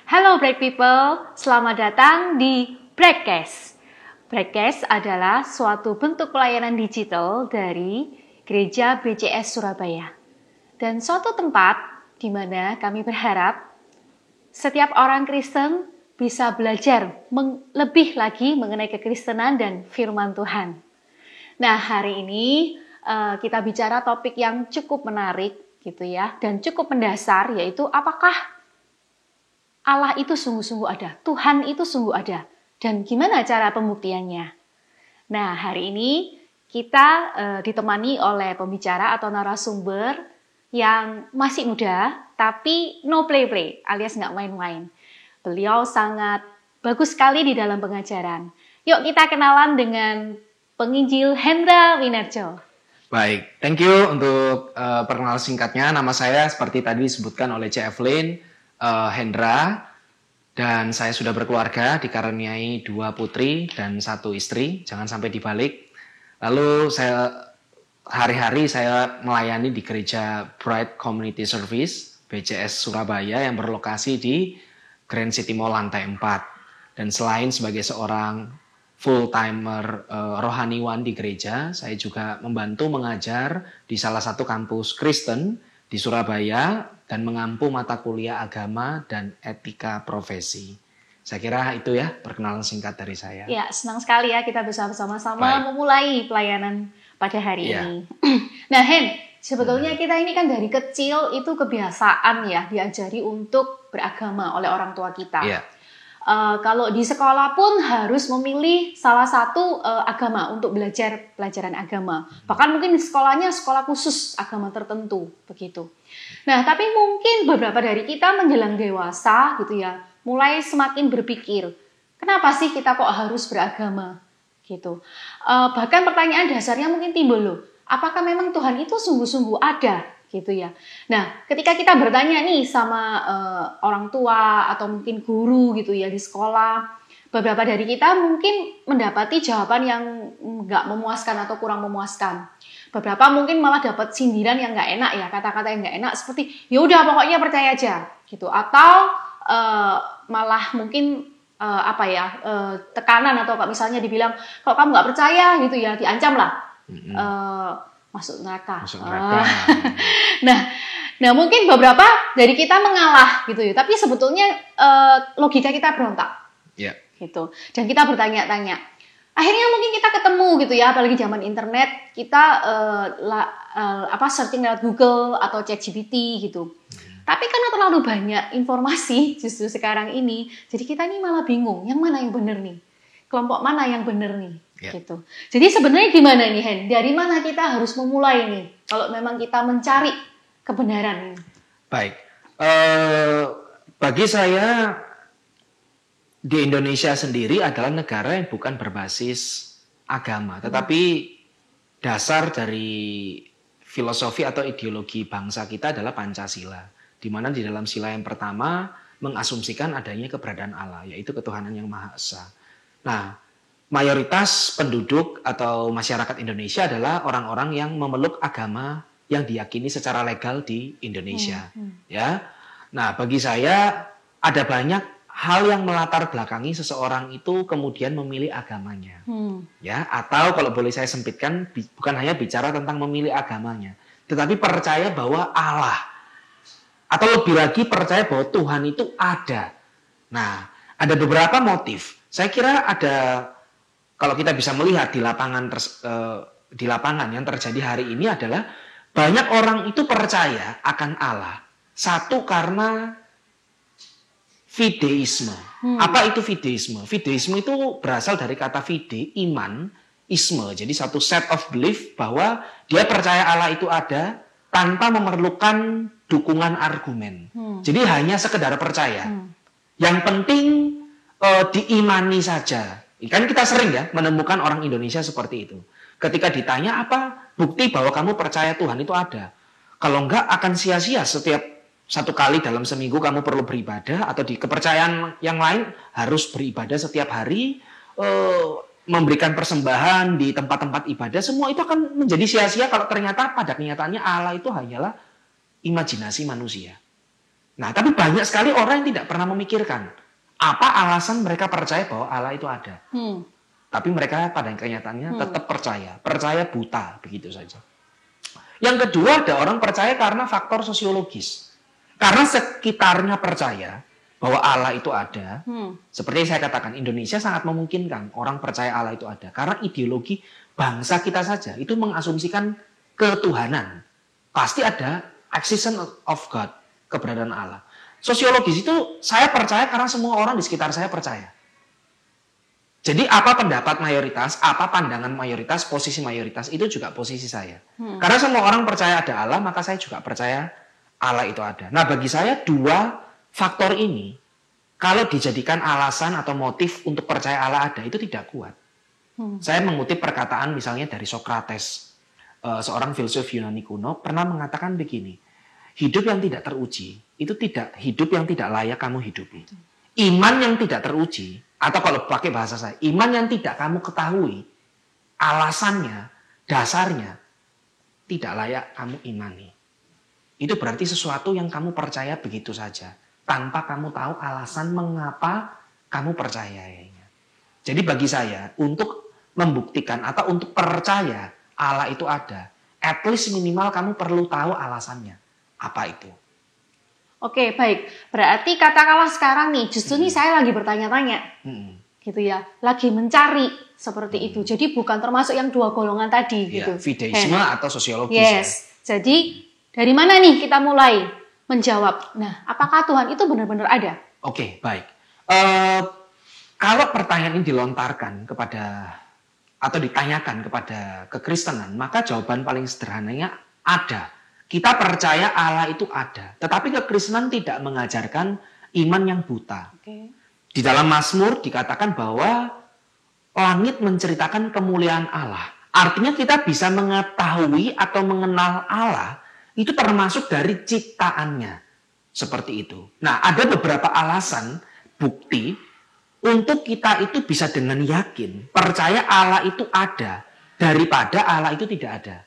Halo Break People, selamat datang di Breakcast. Breakcast adalah suatu bentuk pelayanan digital dari Gereja BCS Surabaya. Dan suatu tempat di mana kami berharap setiap orang Kristen bisa belajar lebih lagi mengenai kekristenan dan firman Tuhan. Nah, hari ini kita bicara topik yang cukup menarik gitu ya, dan cukup mendasar, yaitu apakah Allah itu sungguh-sungguh ada, Tuhan itu sungguh ada, dan gimana cara pembuktiannya? Nah, hari ini kita ditemani oleh pembicara atau narasumber yang masih muda, tapi no play-play, alias nggak main-main. Beliau sangat bagus sekali di dalam pengajaran. Yuk kita kenalan dengan penginjil Hendra Winarjo. Baik, thank you untuk perkenalan singkatnya. Nama saya seperti tadi disebutkan oleh C. Evelyn, Hendra, dan saya sudah berkeluarga, dikaruniai 2 putri dan 1 istri, jangan sampai dibalik. Lalu hari-hari saya melayani di gereja Bright Community Service BCS Surabaya yang berlokasi di Grand City Mall lantai 4. Dan selain sebagai seorang full-timer rohaniwan di gereja, saya juga membantu mengajar di salah satu kampus Kristen di Surabaya dan mengampu mata kuliah agama dan etika profesi. Saya kira itu ya perkenalan singkat dari saya. Ya, senang sekali ya kita bisa bersama-sama memulai pelayanan pada hari ini. Nah, Hen, sebetulnya kita ini kan dari kecil itu kebiasaan ya diajari untuk beragama oleh orang tua kita. Iya. Kalau di sekolah pun harus memilih salah satu agama untuk belajar pelajaran agama. Bahkan mungkin sekolahnya sekolah khusus agama tertentu, begitu. Nah, tapi mungkin beberapa dari kita menjelang dewasa gitu ya, mulai semakin berpikir, kenapa sih kita kok harus beragama? Gitu. Bahkan pertanyaan dasarnya mungkin timbul loh, apakah memang Tuhan itu sungguh-sungguh ada? Gitu ya. Nah, ketika kita bertanya nih sama orang tua atau mungkin guru gitu ya di sekolah, beberapa dari kita mungkin mendapati jawaban yang nggak memuaskan atau kurang memuaskan. Beberapa mungkin malah dapat sindiran yang nggak enak ya, kata-kata yang nggak enak seperti ya udah pokoknya percaya aja gitu, atau malah mungkin tekanan, atau misalnya dibilang kalau kamu nggak percaya gitu ya diancam lah. Masuk neraka. Nah, mungkin beberapa dari kita mengalah gitu ya, tapi sebetulnya logika kita berontak. Yeah. Gitu. Dan kita bertanya-tanya. Akhirnya mungkin kita ketemu gitu ya, apalagi zaman internet, kita searching lewat Google atau ChatGPT gitu. Tapi karena terlalu banyak informasi justru sekarang ini, jadi kita ini malah bingung, yang mana yang benar nih? Kelompok mana yang benar nih? Gitu. Jadi sebenarnya gimana nih, Hen? Dari mana kita harus memulai nih? Kalau memang kita mencari kebenaran. Baik. Bagi saya di Indonesia sendiri adalah negara yang bukan berbasis agama, tetapi dasar dari filosofi atau ideologi bangsa kita adalah Pancasila, di mana di dalam sila yang pertama mengasumsikan adanya keberadaan Allah, yaitu ketuhanan yang Maha Esa. Nah, mayoritas penduduk atau masyarakat Indonesia adalah orang-orang yang memeluk agama yang diyakini secara legal di Indonesia. Ya, nah bagi saya ada banyak hal yang melatar belakangi seseorang itu kemudian memilih agamanya. Ya, atau kalau boleh saya sempitkan, bukan hanya bicara tentang memilih agamanya, tetapi percaya bahwa Allah, atau lebih lagi percaya bahwa Tuhan itu ada. Nah, ada beberapa motif. Saya kira ada, kalau kita bisa melihat di lapangan yang terjadi hari ini adalah banyak orang itu percaya akan Allah. Satu karena fideisme. Apa itu fideisme? Fideisme itu berasal dari kata fide, iman, isme. Jadi satu set of belief bahwa dia percaya Allah itu ada tanpa memerlukan dukungan argumen. Jadi hanya sekedar percaya. Yang penting diimani saja. Kan kita sering ya menemukan orang Indonesia seperti itu. Ketika ditanya apa bukti bahwa kamu percaya Tuhan itu ada. Kalau enggak akan sia-sia setiap 1 kali dalam seminggu kamu perlu beribadah, atau di kepercayaan yang lain harus beribadah setiap hari, memberikan persembahan di tempat-tempat ibadah. Semua itu akan menjadi sia-sia kalau ternyata pada kenyataannya Allah itu hanyalah imajinasi manusia. Nah, tapi banyak sekali orang yang tidak pernah memikirkan apa alasan mereka percaya bahwa Allah itu ada. Tapi mereka pada kenyataannya tetap percaya buta, begitu saja. Yang kedua, ada orang percaya karena faktor sosiologis. Karena sekitarnya percaya bahwa Allah itu ada. Seperti yang saya katakan, Indonesia sangat memungkinkan orang percaya Allah itu ada. Karena ideologi bangsa kita saja itu mengasumsikan ketuhanan. Pasti ada existence of God, keberadaan Allah. Sosiologis itu saya percaya karena semua orang di sekitar saya percaya. Jadi apa pendapat mayoritas, apa pandangan mayoritas, posisi mayoritas, itu juga posisi saya. Karena semua orang percaya ada Allah, maka saya juga percaya Allah itu ada. Nah, bagi saya dua faktor ini, kalau dijadikan alasan atau motif untuk percaya Allah ada, itu tidak kuat. Saya mengutip perkataan misalnya dari Sokrates, seorang filsuf Yunani kuno, pernah mengatakan begini, hidup yang tidak teruji, itu tidak hidup yang tidak layak kamu hidupi. Iman yang tidak teruji, atau kalau pakai bahasa saya, iman yang tidak kamu ketahui, alasannya, dasarnya, tidak layak kamu imani. Itu berarti sesuatu yang kamu percaya begitu saja, tanpa kamu tahu alasan mengapa kamu percayanya. Jadi bagi saya, untuk membuktikan atau untuk percaya Allah itu ada, at least minimal kamu perlu tahu alasannya. Apa itu? Oke, baik. Berarti katakanlah sekarang nih, justru nih saya lagi bertanya-tanya. Gitu ya. Lagi mencari seperti itu. Jadi bukan termasuk yang dua golongan tadi. Ya, gitu. fideisme atau sosiologis. Yes. Ya. Jadi dari mana nih kita mulai menjawab? Nah, apakah Tuhan itu benar-benar ada? Oke, baik. Kalau pertanyaan ini dilontarkan kepada atau ditanyakan kepada kekristenan, maka jawaban paling sederhananya ada. Kita percaya Allah itu ada, tetapi kekristenan tidak mengajarkan iman yang buta. Di dalam Mazmur dikatakan bahwa langit menceritakan kemuliaan Allah. Artinya kita bisa mengetahui atau mengenal Allah itu termasuk dari ciptaannya. Seperti itu. Nah, ada beberapa alasan, bukti untuk kita itu bisa dengan yakin percaya Allah itu ada daripada Allah itu tidak ada.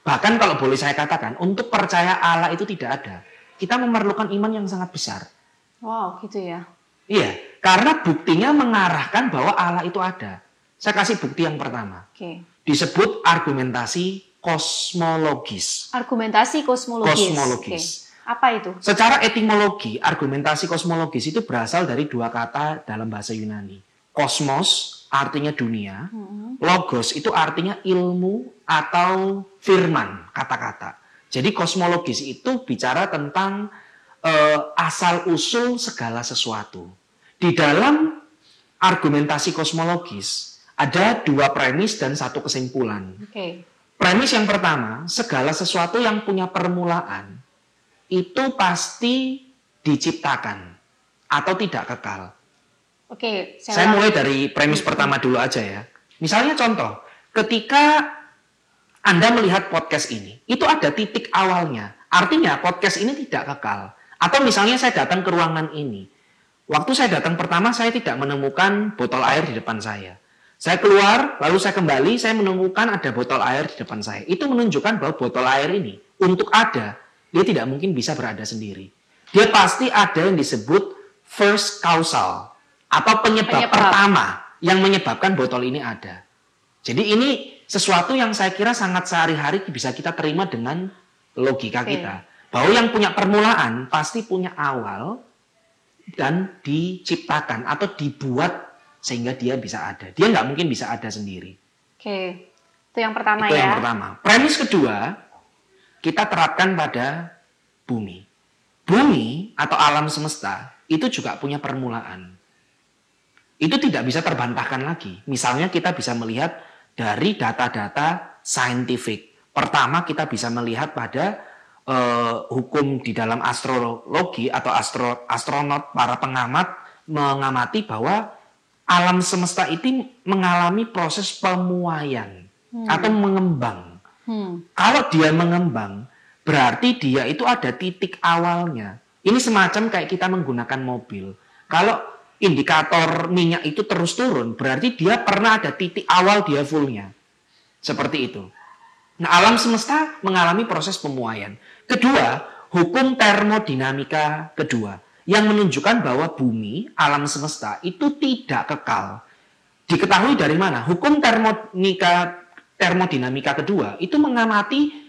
Bahkan kalau boleh saya katakan, untuk percaya Allah itu tidak ada, kita memerlukan iman yang sangat besar. Wow, gitu ya. Iya, karena buktinya mengarahkan bahwa Allah itu ada. Saya kasih bukti yang pertama. Disebut argumentasi kosmologis. Argumentasi kosmologis. Apa itu? Secara etimologi, argumentasi kosmologis itu berasal dari dua kata dalam bahasa Yunani. Kosmos artinya dunia, logos itu artinya ilmu atau firman, kata-kata. Jadi kosmologis itu bicara tentang asal-usul segala sesuatu. Di dalam argumentasi kosmologis ada dua premis dan satu kesimpulan. Premis yang pertama, segala sesuatu yang punya permulaan itu pasti diciptakan atau tidak kekal. Saya mulai dari premis pertama dulu aja ya. Misalnya contoh, ketika Anda melihat podcast ini, itu ada titik awalnya. Artinya podcast ini tidak kekal. Atau misalnya saya datang ke ruangan ini. Waktu saya datang pertama, saya tidak menemukan botol air di depan saya. Saya keluar, lalu saya kembali, saya menemukan ada botol air di depan saya. Itu menunjukkan bahwa botol air ini, untuk ada, dia tidak mungkin bisa berada sendiri. Dia pasti ada yang disebut first causal, atau penyebab pertama yang menyebabkan botol ini ada. Jadi ini sesuatu yang saya kira sangat sehari-hari bisa kita terima dengan logika kita. Bahwa yang punya permulaan pasti punya awal dan diciptakan atau dibuat sehingga dia bisa ada. Dia nggak mungkin bisa ada sendiri. Itu yang pertama itu ya. Yang pertama. Premis kedua, kita terapkan pada bumi. Bumi atau alam semesta itu juga punya permulaan. Itu tidak bisa terbantahkan lagi. Misalnya kita bisa melihat dari data-data saintifik. Pertama kita bisa melihat pada hukum di dalam astrologi atau astronot, para pengamat mengamati bahwa alam semesta itu mengalami proses pemuaian atau mengembang. Kalau dia mengembang, berarti dia itu ada titik awalnya. Ini semacam kayak kita menggunakan mobil. Kalau indikator minyak itu terus turun, berarti dia pernah ada titik awal dia fullnya. Seperti itu. Nah, alam semesta mengalami proses pemuaian. Kedua, hukum termodinamika kedua yang menunjukkan bahwa bumi, alam semesta itu tidak kekal. Diketahui dari mana? Hukum termodinamika kedua itu mengamati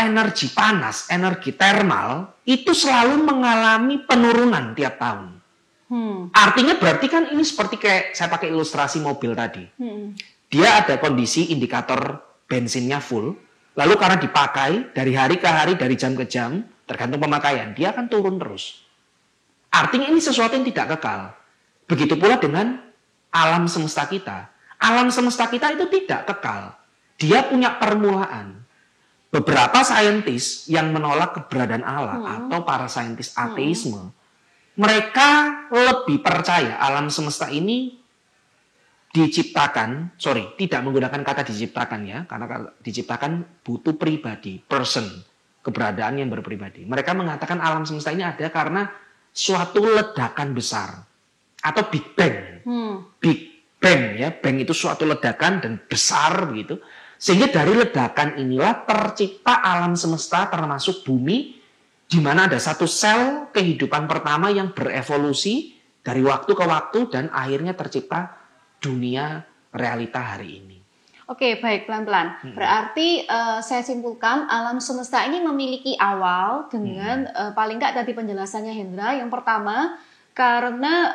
energi panas, energi termal itu selalu mengalami penurunan tiap tahun. Artinya berarti kan ini seperti kayak saya pakai ilustrasi mobil tadi. Dia ada kondisi indikator bensinnya full, lalu karena dipakai dari hari ke hari, dari jam ke jam, tergantung pemakaian, dia akan turun terus. Artinya ini sesuatu yang tidak kekal. Begitu pula dengan alam semesta kita. Alam semesta kita itu tidak kekal. Dia punya permulaan. Beberapa saintis yang menolak keberadaan Allah atau para saintis ateisme, mereka lebih percaya alam semesta ini diciptakan, tidak menggunakan kata diciptakan ya, karena diciptakan butuh pribadi, person, keberadaan yang berpribadi. Mereka mengatakan alam semesta ini ada karena suatu ledakan besar atau Big Bang. Big Bang ya, bang itu suatu ledakan dan besar begitu. Sehingga dari ledakan inilah tercipta alam semesta termasuk bumi, di mana ada satu sel kehidupan pertama yang berevolusi dari waktu ke waktu dan akhirnya tercipta dunia realita hari ini. Oke, baik, pelan-pelan. Berarti saya simpulkan alam semesta ini memiliki awal dengan paling nggak tadi penjelasannya Hendra. Yang pertama, karena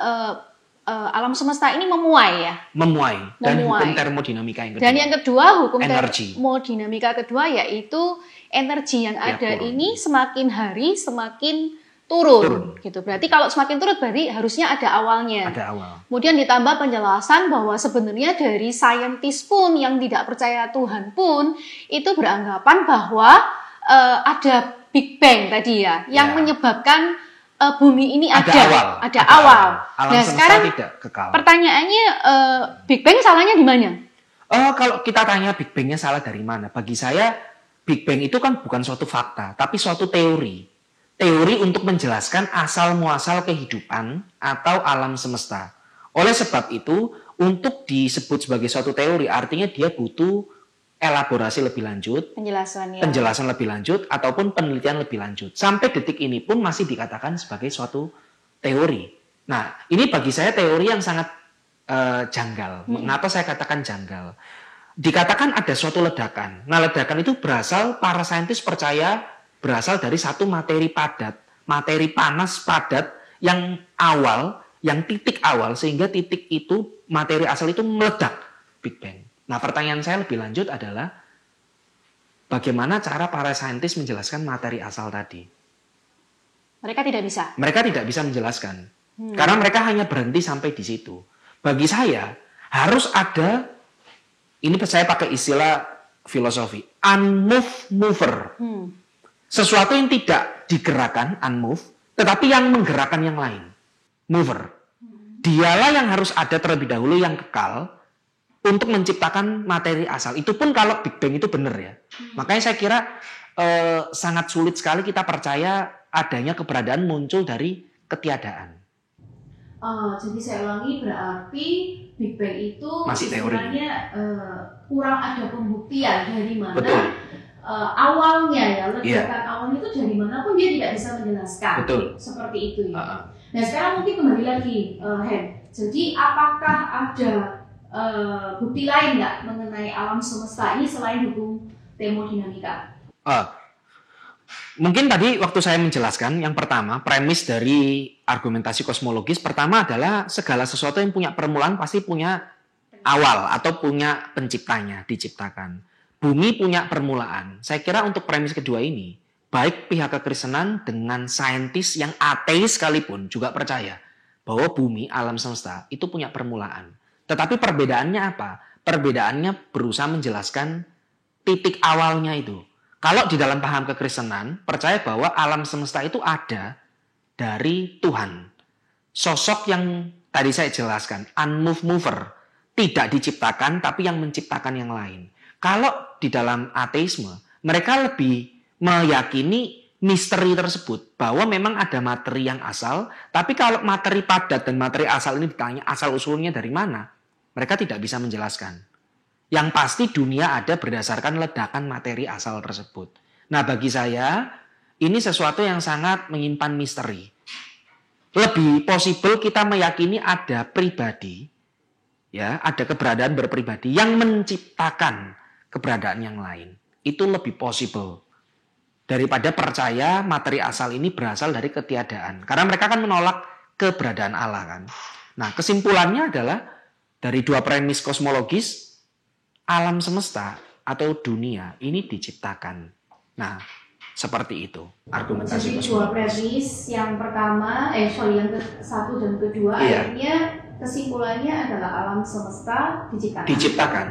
alam semesta ini memuai ya. Memuai. Dan hukum termodinamika yang kedua. Dan yang kedua, hukum energi. Termodinamika kedua yaitu energi yang ada ini semakin hari semakin turun. Gitu. Berarti kalau semakin turun berarti harusnya ada awalnya. Ada awal. Kemudian ditambah penjelasan bahwa sebenarnya dari saintis pun yang tidak percaya Tuhan pun itu beranggapan bahwa ada Big Bang tadi ya, yang menyebabkan bumi ini ada awal. Alam nah sekarang tidak kekal. Pertanyaannya Big Bang salahnya di mana? Kalau kita tanya Big Bang-nya salah dari mana? Bagi saya Big Bang itu kan bukan suatu fakta, tapi suatu teori. Teori untuk menjelaskan asal-muasal kehidupan atau alam semesta. Oleh sebab itu, untuk disebut sebagai suatu teori, artinya dia butuh elaborasi lebih lanjut, penjelasan lebih lanjut, ataupun penelitian lebih lanjut. Sampai detik ini pun masih dikatakan sebagai suatu teori. Nah, ini bagi saya teori yang sangat janggal. Mengapa saya katakan janggal? Dikatakan ada suatu ledakan. Nah, ledakan itu berasal, para saintis percaya berasal dari satu materi padat, materi panas padat yang awal, yang titik awal, sehingga titik itu, materi asal itu meledak, Big Bang. Nah, pertanyaan saya lebih lanjut adalah bagaimana cara para saintis menjelaskan materi asal tadi? Mereka tidak bisa. Mereka tidak bisa menjelaskan. Karena mereka hanya berhenti sampai di situ. Bagi saya, harus ada, ini saya pakai istilah filosofi, unmoved mover. Sesuatu yang tidak digerakkan, unmoved, tetapi yang menggerakkan yang lain. Mover. Dialah yang harus ada terlebih dahulu yang kekal, untuk menciptakan materi asal. Itu pun kalau Big Bang itu benar ya. Makanya saya kira sangat sulit sekali kita percaya adanya keberadaan muncul dari ketiadaan. Jadi saya ulangi, berarti Big Bang itu masih teori. Kurang ada pembuktian dari mana awalnya ya, ledakan awalnya itu dari mana pun dia tidak bisa menjelaskan. Betul. Seperti itu ya. Nah sekarang mungkin kembali lagi, Hen. Jadi apakah ada bukti lain nggak mengenai alam semesta ini selain hukum termodinamika? Mungkin tadi waktu saya menjelaskan, yang pertama, premis dari argumentasi kosmologis pertama adalah segala sesuatu yang punya permulaan pasti punya awal atau punya penciptanya, diciptakan. Bumi punya permulaan. Saya kira untuk premis kedua ini, baik pihak kekristenan dengan saintis yang ateis sekalipun juga percaya bahwa bumi, alam semesta itu punya permulaan. Tetapi perbedaannya apa? Perbedaannya berusaha menjelaskan titik awalnya itu. Kalau di dalam paham kekristenan, percaya bahwa alam semesta itu ada dari Tuhan. Sosok yang tadi saya jelaskan, unmoved mover, tidak diciptakan tapi yang menciptakan yang lain. Kalau di dalam ateisme, mereka lebih meyakini misteri tersebut, bahwa memang ada materi yang asal, tapi kalau materi padat dan materi asal ini ditanya asal usulnya dari mana, mereka tidak bisa menjelaskan. Yang pasti dunia ada berdasarkan ledakan materi asal tersebut. Nah bagi saya, ini sesuatu yang sangat menyimpan misteri. Lebih possible kita meyakini ada pribadi, ya, ada keberadaan berpribadi yang menciptakan keberadaan yang lain. Itu lebih possible daripada percaya materi asal ini berasal dari ketiadaan. Karena mereka kan menolak keberadaan Allah kan. Nah, kesimpulannya adalah dari dua premis kosmologis, alam semesta atau dunia ini diciptakan. Nah, seperti itu argumentasi Jadi dua kosmologis. premis, yang pertama, yang ke-1 dan kedua, Iya. akhirnya kesimpulannya adalah alam semesta diciptakan. Diciptakan.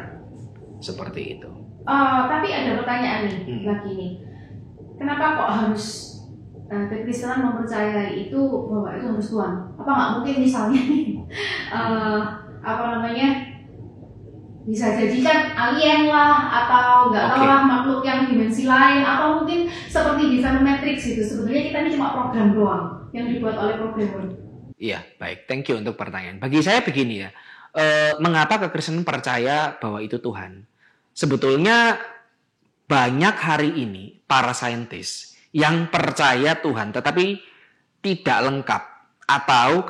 Seperti itu. Tapi ada pertanyaan nih, lagi nih. Kenapa kok harus kekristenan mempercayai itu bahwa itu harus Tuhan? Apa nggak mungkin misalnya bisa jadi kan alien lah, atau nggak tahu lah makhluk yang dimensi lain, atau mungkin seperti di film Matrix gitu. Sebenarnya kita ini cuma program doang yang dibuat oleh programmer. Iya, baik. Thank you untuk pertanyaan. Bagi saya begini ya, mengapa kekristenan percaya bahwa itu Tuhan? Sebetulnya banyak hari ini para saintis yang percaya Tuhan, tetapi tidak lengkap atau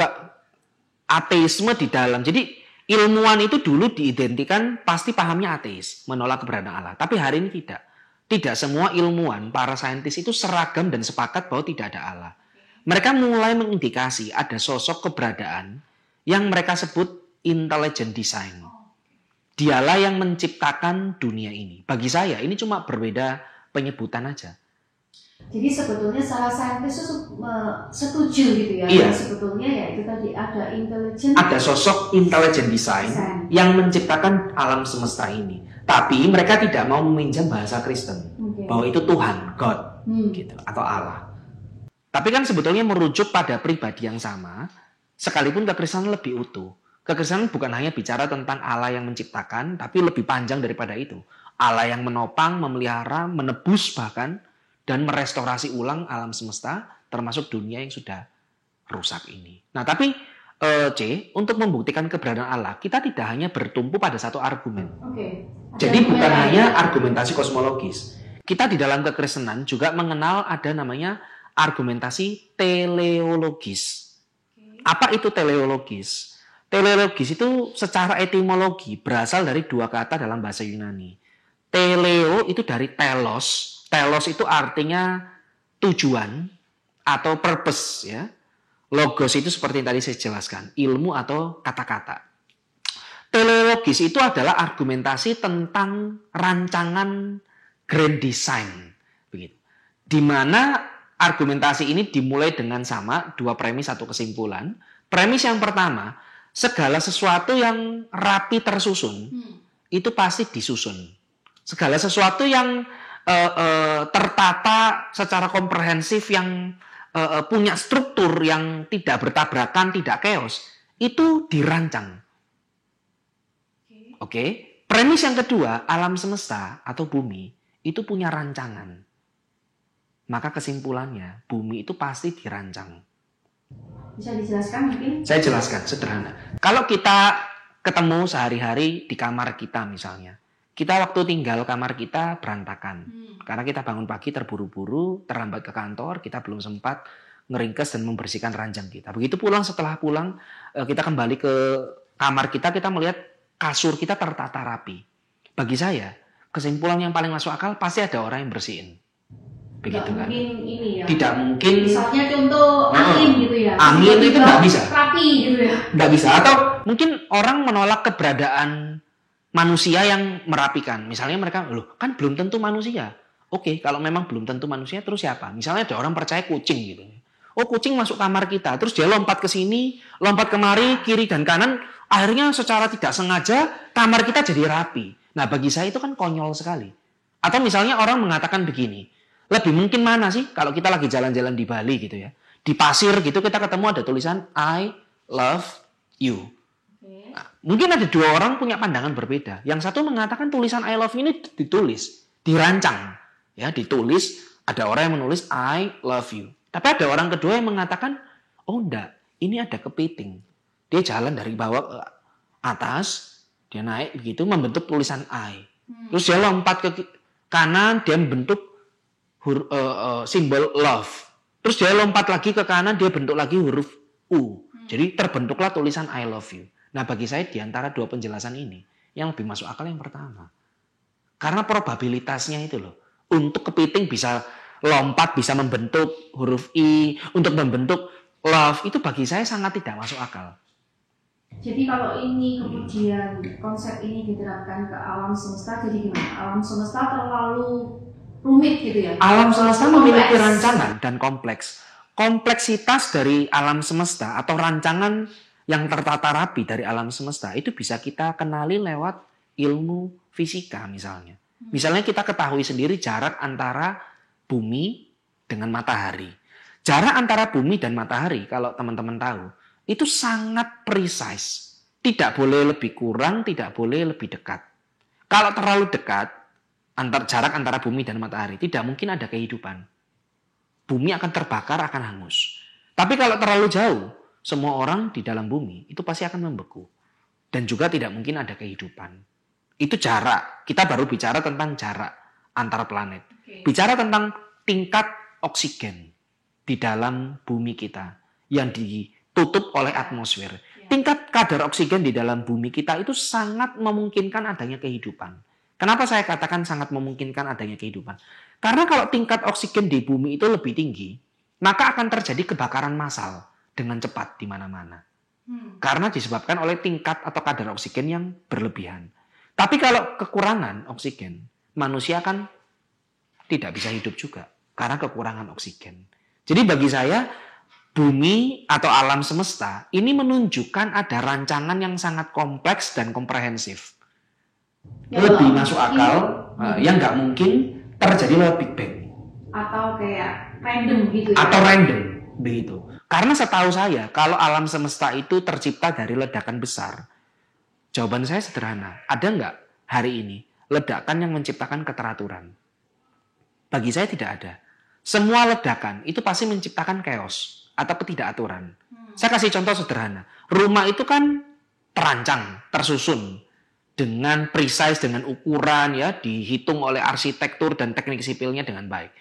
ateisme di dalam. Jadi ilmuwan itu dulu diidentikan pasti pahamnya ateis, menolak keberadaan Allah. Tapi hari ini tidak. Tidak semua ilmuwan, para saintis itu seragam dan sepakat bahwa tidak ada Allah. Mereka mulai mengindikasi ada sosok keberadaan yang mereka sebut intelligent design. Dialah yang menciptakan dunia ini. Bagi saya ini cuma berbeda penyebutan aja. Jadi sebetulnya salah saintis itu setuju gitu ya. Iya. Sebetulnya ya itu tadi ada intelligent. Ada sosok intelligent design yang menciptakan alam semesta ini. Tapi mereka tidak mau meminjam bahasa Kristen bahwa itu Tuhan, God, gitu, atau Allah. Tapi kan sebetulnya merujuk pada pribadi yang sama, sekalipun kekristenan lebih utuh. Kekristenan bukan hanya bicara tentang Allah yang menciptakan, tapi lebih panjang daripada itu. Allah yang menopang, memelihara, menebus bahkan, dan merestorasi ulang alam semesta, termasuk dunia yang sudah rusak ini. Nah, tapi untuk membuktikan keberadaan Allah, kita tidak hanya bertumpu pada satu argumen. Jadi bukan hanya argumentasi kosmologis. Kita di dalam kekristenan juga mengenal ada namanya argumentasi teleologis. Apa itu teleologis? Teleologis itu secara etimologi berasal dari dua kata dalam bahasa Yunani. Teleo itu dari telos. Telos itu artinya tujuan atau purpose ya. Logos itu seperti yang tadi saya jelaskan, ilmu atau kata-kata. Teleologis itu adalah argumentasi tentang rancangan grand design, begitu. Di mana argumentasi ini dimulai dengan sama, dua premis satu kesimpulan. Premis yang pertama, segala sesuatu yang rapi tersusun itu pasti disusun. Segala sesuatu yang tertata secara komprehensif, yang punya struktur yang tidak bertabrakan, tidak chaos, itu dirancang. Oke. Premis yang kedua, alam semesta atau bumi itu punya rancangan. Maka kesimpulannya, bumi itu pasti dirancang. Bisa dijelaskan mungkin? Saya jelaskan, sederhana. Kalau kita ketemu sehari-hari di kamar kita misalnya, kita waktu tinggal kamar kita berantakan. Karena kita bangun pagi terburu-buru, terlambat ke kantor, kita belum sempat ngeringkes dan membersihkan ranjang kita. Begitu pulang, setelah pulang, kita kembali ke kamar kita melihat kasur kita tertata rapi. Bagi saya, kesimpulan yang paling masuk akal pasti ada orang yang bersihin. Begitu kan? Mungkin ini ya. Tidak mungkin. Misalnya contoh angin gitu ya. Angin itu nggak bisa. Rapi gitu ya. Nggak bisa. Atau mungkin orang menolak keberadaan manusia yang merapikan. Misalnya mereka, loh kan belum tentu manusia. Oke, kalau memang belum tentu manusia, terus siapa? Misalnya ada orang percaya kucing gitu. Oh, kucing masuk kamar kita, terus dia lompat ke sini, lompat kemari, kiri dan kanan. Akhirnya secara tidak sengaja kamar kita jadi rapi. Nah, bagi saya itu kan konyol sekali. Atau misalnya orang mengatakan begini, lebih mungkin mana sih kalau kita lagi jalan-jalan di Bali gitu ya. Di pasir gitu kita ketemu ada tulisan I love you. Nah, mungkin ada dua orang punya pandangan berbeda. Yang satu mengatakan tulisan I love you ini ditulis, dirancang. Ya, ditulis, ada orang yang menulis I love you. Tapi ada orang kedua yang mengatakan, oh enggak, ini ada kepiting. Dia jalan dari bawah ke atas, dia naik begitu membentuk tulisan I. Terus dia lompat ke kanan, dia membentuk simbol love. Terus dia lompat lagi ke kanan, dia bentuk lagi huruf U. Jadi terbentuklah tulisan I love you. Nah bagi saya di antara dua penjelasan ini, yang lebih masuk akal yang pertama. Karena probabilitasnya itu loh. Untuk kepiting bisa lompat, bisa membentuk huruf I, untuk membentuk love, itu bagi saya sangat tidak masuk akal. Jadi kalau ini kemudian konsep ini diterapkan ke alam semesta, jadi gimana? Alam semesta terlalu rumit gitu ya? Alam semesta memiliki rancangan dan kompleks. Kompleksitas dari alam semesta atau rancangan yang tertata rapi dari alam semesta itu bisa kita kenali lewat ilmu fisika misalnya. Misalnya kita ketahui sendiri jarak antara bumi dengan matahari. Jarak antara bumi dan matahari kalau teman-teman tahu itu sangat precise. Tidak boleh lebih kurang, tidak boleh lebih dekat. Kalau terlalu dekat, jarak antara bumi dan matahari, tidak mungkin ada kehidupan. Bumi akan terbakar, akan hangus. Tapi kalau terlalu jauh, semua orang di dalam bumi itu pasti akan membeku. Dan juga tidak mungkin ada kehidupan. Itu jarak. Kita baru bicara tentang jarak antara planet. Bicara tentang tingkat oksigen di dalam bumi kita yang ditutup oleh atmosfer. Tingkat kadar oksigen di dalam bumi kita itu sangat memungkinkan adanya kehidupan. Kenapa saya katakan sangat memungkinkan adanya kehidupan? Karena kalau tingkat oksigen di bumi itu lebih tinggi, maka akan terjadi kebakaran massal dengan cepat di mana-mana. Karena disebabkan oleh tingkat atau kadar oksigen yang berlebihan. Tapi kalau kekurangan oksigen, manusia kan tidak bisa hidup juga karena kekurangan oksigen. Jadi bagi saya, bumi atau alam semesta ini menunjukkan ada rancangan yang sangat kompleks dan komprehensif. Lebih masuk akal, yang nggak mungkin terjadi lewat Big Bang. Atau kayak random gitu ya? Atau random, begitu. Karena setahu saya, kalau alam semesta itu tercipta dari ledakan besar, jawaban saya sederhana. Ada nggak hari ini ledakan yang menciptakan keteraturan? Bagi saya tidak ada. Semua ledakan itu pasti menciptakan chaos atau ketidakaturan. Saya kasih contoh sederhana. Rumah itu kan terancang, tersusun dengan precise, dengan ukuran, ya, dihitung oleh arsitektur dan teknik sipilnya dengan baik.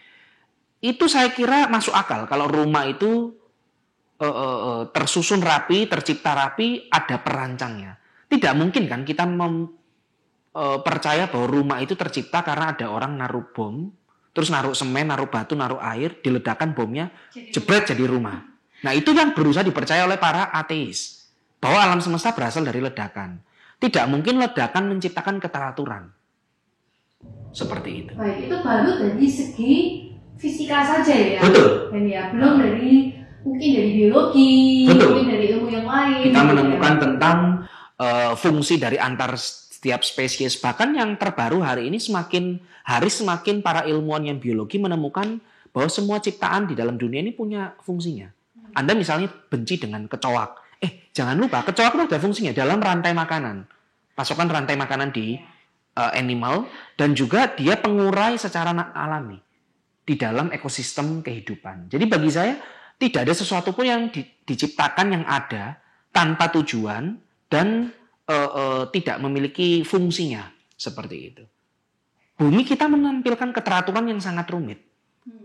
Itu saya kira masuk akal kalau rumah itu tersusun rapi, tercipta rapi, ada perancangnya. Tidak mungkin kan kita percaya bahwa rumah itu tercipta karena ada orang naruh bom, terus naruh semen, naruh batu, naruh air, diledakkan bomnya, jebret jadi rumah. Nah itu yang berusaha dipercaya oleh para ateis, bahwa alam semesta berasal dari ledakan. Tidak mungkin ledakan menciptakan keteraturan. Seperti itu. Baik, itu baru dari segi fisika saja ya. Betul. Dan ya, belum dari mungkin dari biologi, betul, mungkin dari ilmu yang lain. Kita menemukan tentang fungsi dari antar setiap spesies. Bahkan yang terbaru hari ini semakin hari semakin para ilmuwan yang biologi menemukan bahwa semua ciptaan di dalam dunia ini punya fungsinya. Anda misalnya benci dengan kecoak. Jangan lupa, kecoak itu ada fungsinya dalam rantai makanan. Pasokan rantai makanan di animal, dan juga dia pengurai secara alami di dalam ekosistem kehidupan. Jadi bagi saya, tidak ada sesuatu pun yang diciptakan yang ada tanpa tujuan dan tidak memiliki fungsinya. Seperti itu. Bumi kita menampilkan keteraturan yang sangat rumit.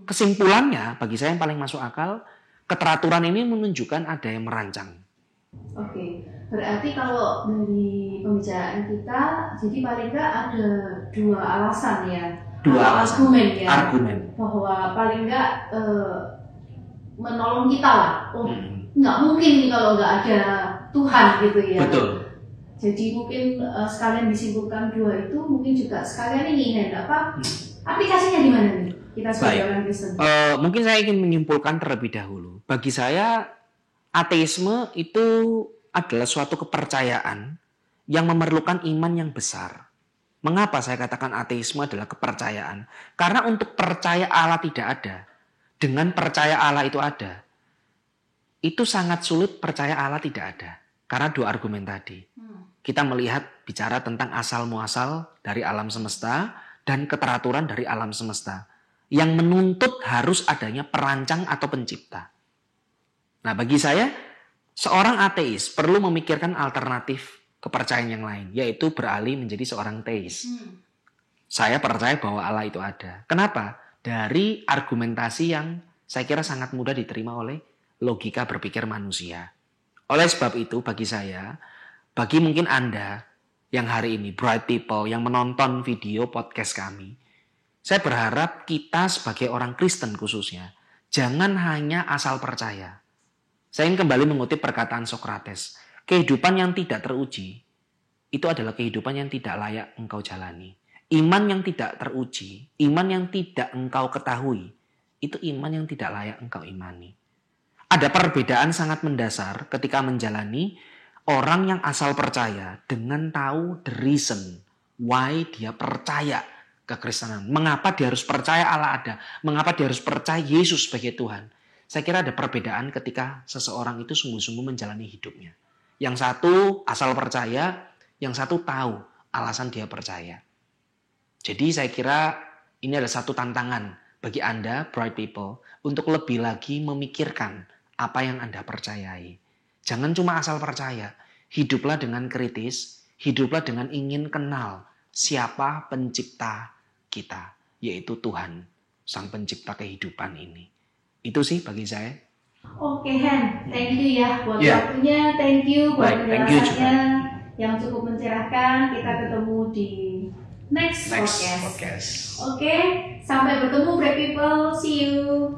Kesimpulannya, bagi saya yang paling masuk akal, keteraturan ini menunjukkan ada yang merancang. Oke, berarti kalau dari pembicaraan kita, jadi paling nggak ada dua alasan ya, argumen ya, bahwa paling nggak menolong kita lah. Nggak mungkin nih kalau nggak ada Tuhan gitu ya. Betul. Jadi mungkin sekalian disimpulkan dua itu, mungkin juga sekalian ini aplikasinya di mana nih? Kita sebagai orang Kristen. Mungkin saya ingin menyimpulkan terlebih dahulu. Bagi saya, ateisme itu adalah suatu kepercayaan yang memerlukan iman yang besar. Mengapa saya katakan ateisme adalah kepercayaan? Karena untuk percaya Allah tidak ada, dengan percaya Allah itu ada, itu sangat sulit percaya Allah tidak ada. Karena dua argumen tadi. Kita melihat bicara tentang asal muasal dari alam semesta dan keteraturan dari alam semesta. Yang menuntut harus adanya perancang atau pencipta. Nah bagi saya, seorang ateis perlu memikirkan alternatif kepercayaan yang lain, yaitu beralih menjadi seorang teis. Saya percaya bahwa Allah itu ada. Kenapa? dari argumentasi yang saya kira sangat mudah diterima oleh logika berpikir manusia. Oleh sebab itu bagi saya, bagi mungkin Anda yang hari ini bright people yang menonton video podcast kami, saya berharap kita sebagai orang Kristen khususnya jangan hanya asal percaya. Saya ingin kembali mengutip perkataan Sokrates, kehidupan yang tidak teruji itu adalah kehidupan yang tidak layak engkau jalani. Iman yang tidak teruji, iman yang tidak engkau ketahui, itu iman yang tidak layak engkau imani. Ada perbedaan sangat mendasar ketika menjalani orang yang asal percaya dengan tahu the reason why dia percaya kekristenan. Mengapa dia harus percaya Allah ada? Mengapa dia harus percaya Yesus sebagai Tuhan? Saya kira ada perbedaan ketika seseorang itu sungguh-sungguh menjalani hidupnya. Yang satu asal percaya, yang satu tahu alasan dia percaya. Jadi saya kira ini adalah satu tantangan bagi Anda, bright people, untuk lebih lagi memikirkan apa yang Anda percayai. Jangan cuma asal percaya, hiduplah dengan kritis, hiduplah dengan ingin kenal siapa pencipta kita, yaitu Tuhan, Sang Pencipta kehidupan ini. Itu sih bagi saya. Oke, Han, thank you ya buat waktunya, thank you buat penjelasannya yang cukup mencerahkan. Kita ketemu di next podcast. Oke, sampai bertemu bright people, see you.